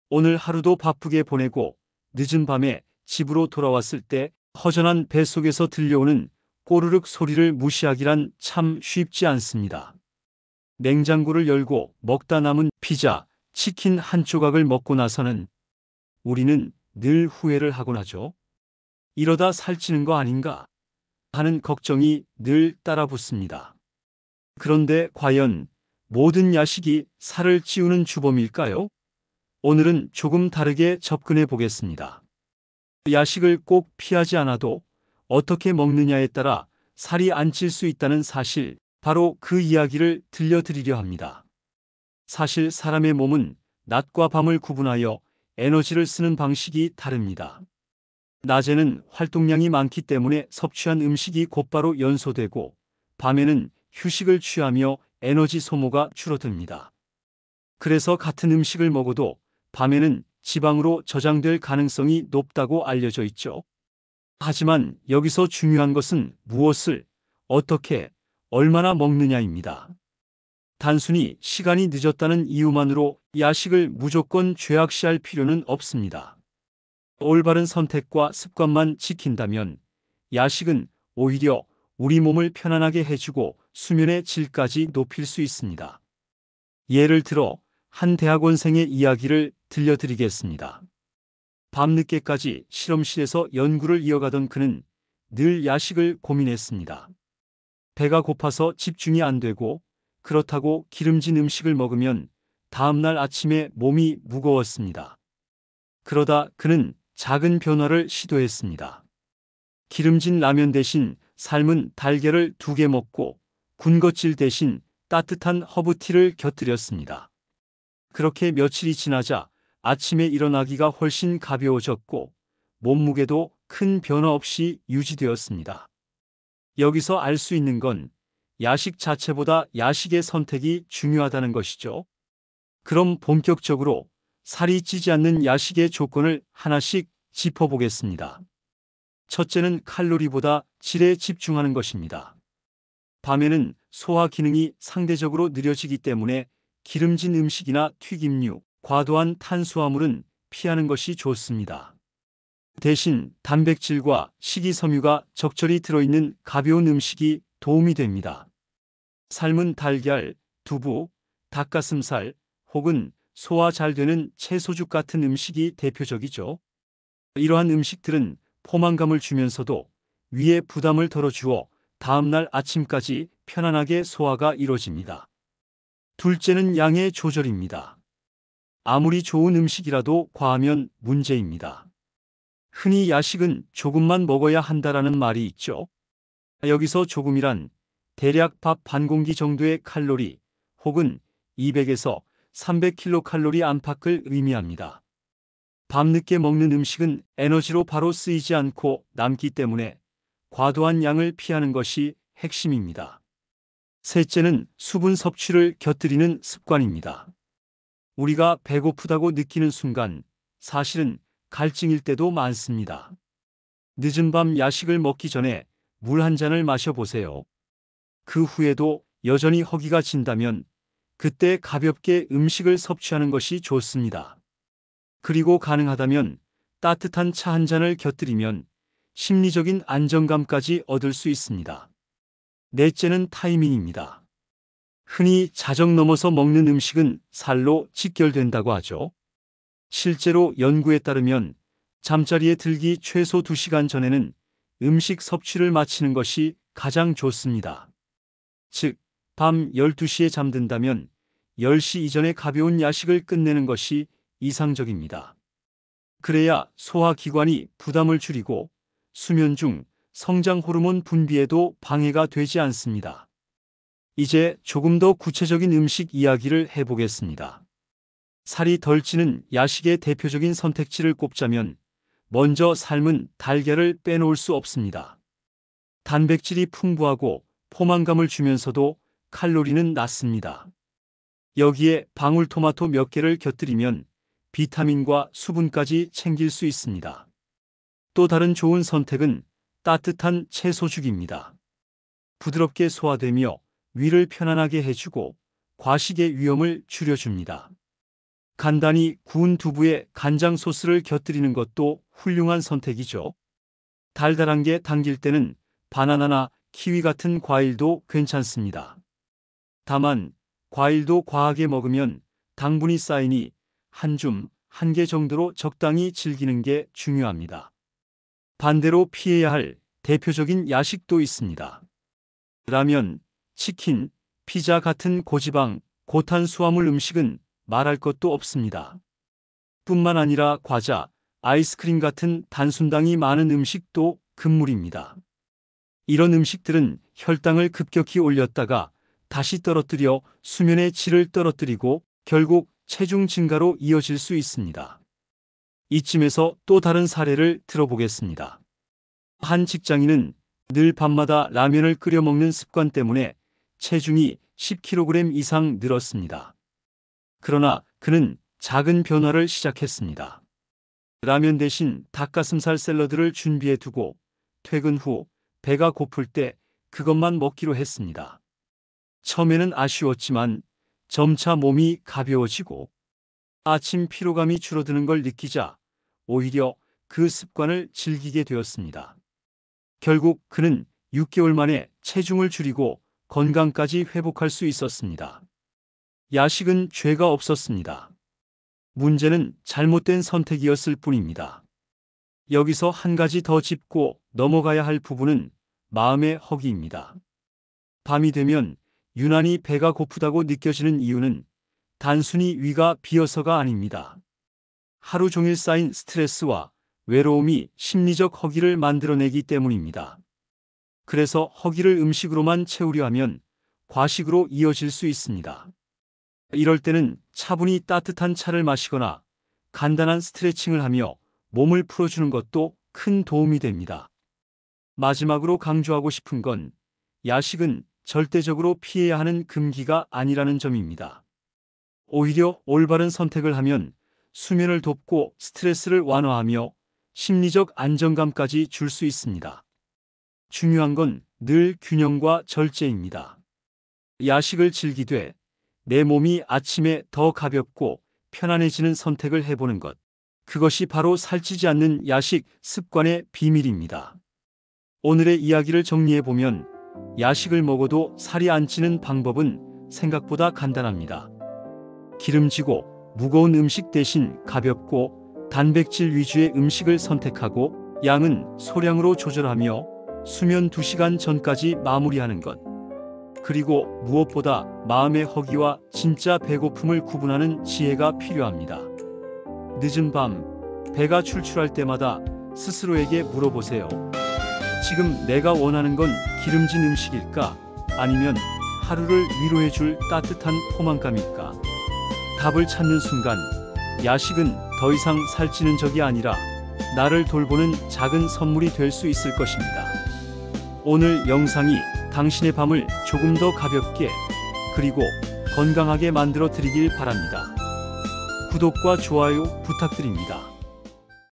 오늘 하루도 바쁘게 보내고 늦은 밤에 집으로 돌아왔을 때 허전한 뱃속에서 들려오는 꼬르륵 소리를 무시하기란 참 쉽지 않습니다. 냉장고를 열고 먹다 남은 피자, 치킨 한 조각을 먹고 나서는 우리는 늘 후회를 하곤 하죠. 이러다 살찌는 거 아닌가 하는 걱정이 늘 따라붙습니다. 그런데 과연 모든 야식이 살을 찌우는 주범일까요? 오늘은 조금 다르게 접근해 보겠습니다. 야식을 꼭 피하지 않아도 어떻게 먹느냐에 따라 살이 안 찔 수 있다는 사실, 바로 그 이야기를 들려드리려 합니다. 사실 사람의 몸은 낮과 밤을 구분하여 에너지를 쓰는 방식이 다릅니다. 낮에는 활동량이 많기 때문에 섭취한 음식이 곧바로 연소되고, 밤에는 휴식을 취하며 에너지 소모가 줄어듭니다. 그래서 같은 음식을 먹어도 밤에는 지방으로 저장될 가능성이 높다고 알려져 있죠. 하지만 여기서 중요한 것은 무엇을, 어떻게, 얼마나 먹느냐입니다. 단순히 시간이 늦었다는 이유만으로 야식을 무조건 죄악시할 필요는 없습니다. 올바른 선택과 습관만 지킨다면 야식은 오히려 우리 몸을 편안하게 해주고 수면의 질까지 높일 수 있습니다. 예를 들어 한 대학원생의 이야기를 들려드리겠습니다. 밤늦게까지 실험실에서 연구를 이어가던 그는 늘 야식을 고민했습니다. 배가 고파서 집중이 안 되고, 그렇다고 기름진 음식을 먹으면 다음날 아침에 몸이 무거웠습니다. 그러다 그는 작은 변화를 시도했습니다. 기름진 라면 대신 삶은 달걀을 2개 먹고 군것질 대신 따뜻한 허브티를 곁들였습니다. 그렇게 며칠이 지나자 아침에 일어나기가 훨씬 가벼워졌고 몸무게도 큰 변화 없이 유지되었습니다. 여기서 알 수 있는 건 야식 자체보다 야식의 선택이 중요하다는 것이죠. 그럼 본격적으로 살이 찌지 않는 야식의 조건을 하나씩 짚어보겠습니다. 첫째는 칼로리보다 질에 집중하는 것입니다. 밤에는 소화 기능이 상대적으로 느려지기 때문에 기름진 음식이나 튀김류, 과도한 탄수화물은 피하는 것이 좋습니다. 대신 단백질과 식이섬유가 적절히 들어있는 가벼운 음식이 도움이 됩니다. 삶은 달걀, 두부, 닭가슴살 혹은 소화 잘 되는 채소죽 같은 음식이 대표적이죠. 이러한 음식들은 포만감을 주면서도 위에 부담을 덜어주어 다음날 아침까지 편안하게 소화가 이루어집니다. 둘째는 양의 조절입니다. 아무리 좋은 음식이라도 과하면 문제입니다. 흔히 야식은 조금만 먹어야 한다라는 말이 있죠. 여기서 조금이란 대략 밥 반 공기 정도의 칼로리 혹은 200에서 300kcal 안팎을 의미합니다. 밤늦게 먹는 음식은 에너지로 바로 쓰이지 않고 남기 때문에 과도한 양을 피하는 것이 핵심입니다. 셋째는 수분 섭취를 곁들이는 습관입니다. 우리가 배고프다고 느끼는 순간 사실은 갈증일 때도 많습니다. 늦은 밤 야식을 먹기 전에 물 한 잔을 마셔보세요. 그 후에도 여전히 허기가 진다면 그때 가볍게 음식을 섭취하는 것이 좋습니다. 그리고 가능하다면 따뜻한 차 한 잔을 곁들이면 심리적인 안정감까지 얻을 수 있습니다. 넷째는 타이밍입니다. 흔히 자정 넘어서 먹는 음식은 살로 직결된다고 하죠. 실제로 연구에 따르면 잠자리에 들기 최소 2시간 전에는 음식 섭취를 마치는 것이 가장 좋습니다. 즉, 밤 12시에 잠든다면 10시 이전에 가벼운 야식을 끝내는 것이 이상적입니다. 그래야 소화기관이 부담을 줄이고 수면 중 성장 호르몬 분비에도 방해가 되지 않습니다. 이제 조금 더 구체적인 음식 이야기를 해보겠습니다. 살이 덜 찌는 야식의 대표적인 선택지를 꼽자면 먼저 삶은 달걀을 빼놓을 수 없습니다. 단백질이 풍부하고 포만감을 주면서도 칼로리는 낮습니다. 여기에 방울토마토 몇 개를 곁들이면 비타민과 수분까지 챙길 수 있습니다. 또 다른 좋은 선택은 따뜻한 채소죽입니다. 부드럽게 소화되며 위를 편안하게 해주고 과식의 위험을 줄여줍니다. 간단히 구운 두부에 간장 소스를 곁들이는 것도 훌륭한 선택이죠. 달달한 게 당길 때는 바나나나 키위 같은 과일도 괜찮습니다. 다만 과일도 과하게 먹으면 당분이 쌓이니 한 줌, 한 개 정도로 적당히 즐기는 게 중요합니다. 반대로 피해야 할 대표적인 야식도 있습니다. 라면, 치킨, 피자 같은 고지방, 고탄수화물 음식은 말할 것도 없습니다. 뿐만 아니라 과자, 아이스크림 같은 단순당이 많은 음식도 금물입니다. 이런 음식들은 혈당을 급격히 올렸다가 다시 떨어뜨려 수면의 질을 떨어뜨리고 결국 체중 증가로 이어질 수 있습니다. 이쯤에서 또 다른 사례를 들어보겠습니다. 한 직장인은 늘 밤마다 라면을 끓여 먹는 습관 때문에 체중이 10kg 이상 늘었습니다. 그러나 그는 작은 변화를 시작했습니다. 라면 대신 닭가슴살 샐러드를 준비해 두고 퇴근 후 배가 고플 때 그것만 먹기로 했습니다. 처음에는 아쉬웠지만 점차 몸이 가벼워지고 아침 피로감이 줄어드는 걸 느끼자 오히려 그 습관을 즐기게 되었습니다. 결국 그는 6개월 만에 체중을 줄이고 건강까지 회복할 수 있었습니다. 야식은 죄가 없었습니다. 문제는 잘못된 선택이었을 뿐입니다. 여기서 한 가지 더 짚고 넘어가야 할 부분은 마음의 허기입니다. 밤이 되면 유난히 배가 고프다고 느껴지는 이유는 단순히 위가 비어서가 아닙니다. 하루 종일 쌓인 스트레스와 외로움이 심리적 허기를 만들어내기 때문입니다. 그래서 허기를 음식으로만 채우려 하면 과식으로 이어질 수 있습니다. 이럴 때는 차분히 따뜻한 차를 마시거나 간단한 스트레칭을 하며 몸을 풀어주는 것도 큰 도움이 됩니다. 마지막으로 강조하고 싶은 건 야식은 절대적으로 피해야 하는 금기가 아니라는 점입니다. 오히려 올바른 선택을 하면 수면을 돕고 스트레스를 완화하며 심리적 안정감까지 줄 수 있습니다. 중요한 건 늘 균형과 절제입니다. 야식을 즐기되 내 몸이 아침에 더 가볍고 편안해지는 선택을 해보는 것. 그것이 바로 살찌지 않는 야식 습관의 비밀입니다. 오늘의 이야기를 정리해보면 야식을 먹어도 살이 안 찌는 방법은 생각보다 간단합니다. 기름지고 무거운 음식 대신 가볍고 단백질 위주의 음식을 선택하고 양은 소량으로 조절하며 수면 2시간 전까지 마무리하는 것. 그리고 무엇보다 마음의 허기와 진짜 배고픔을 구분하는 지혜가 필요합니다. 늦은 밤, 배가 출출할 때마다 스스로에게 물어보세요. 지금 내가 원하는 건 기름진 음식일까? 아니면 하루를 위로해줄 따뜻한 포만감일까? 답을 찾는 순간, 야식은 더 이상 살찌는 적이 아니라 나를 돌보는 작은 선물이 될 수 있을 것입니다. 오늘 영상이 당신의 밤을 조금 더 가볍게 그리고 건강하게 만들어 드리길 바랍니다. 구독과 좋아요 부탁드립니다.